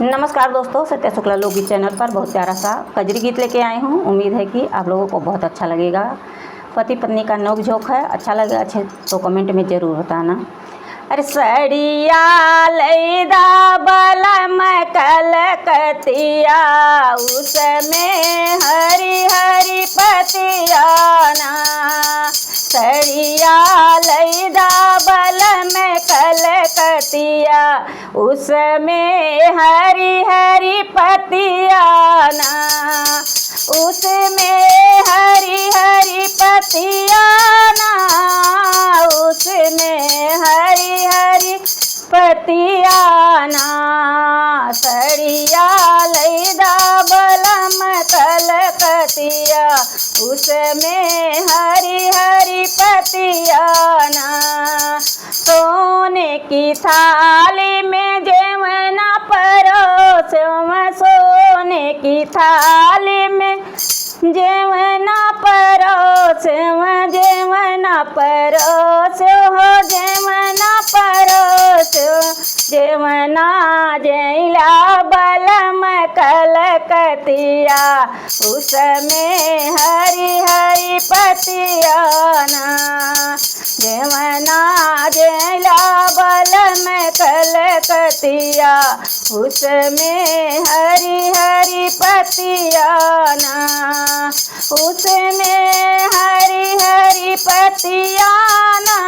नमस्कार दोस्तों, सत्या शुक्ला लोकगीत चैनल पर बहुत प्यारा सा कजरी गीत लेके आई हूँ। उम्मीद है कि आप लोगों को बहुत अच्छा लगेगा। पति पत्नी का नोक झोंक है। अच्छा लगे अच्छे तो कमेंट में ज़रूर बताना। अरे सड़िया लैदा बलम कलकतिया, उसमें हरी हरी पतिया ना। सड़िया लैदा बलम कलकतिया, उसमें हरी हरी पतिया ना। उसमें हरी हरी पतिया ना, उसमें हरी हरी पतिया ना। सड़िया लैदा बलम कलकतिया, उसमें हरी हरी पतिया ना। सोने की थाली में जेवना परोसवा, सोने की थाली में जेवना परोसवा, जेवना परोसो हो, जेवना परोसो। जेवना जैला बलम कलकतिया, उसमें हरी हरी पतिया ना। जेवना जैला बलम कलकतिया, उसमें हरी हरी पतिया ना। उसमें हरी हरी पतिया ना,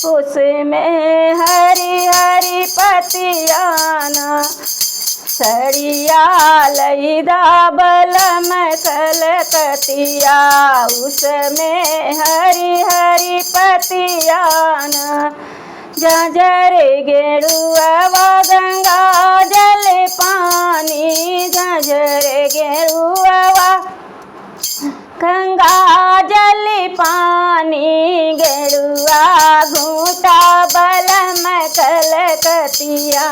उसमें हरी हरी पतिया ना। सड़िया लैदा बलम कलकतिया, उसमें हरी हरी पतिया ना। झंझरे गेरुआ गंगा जल पानी, झंझरे गेरुआ गंगा जल पानी। गेरुआ घूटा बलम कलकतिया,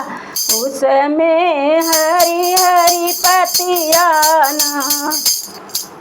उसमें हरी हरी पतिया ना।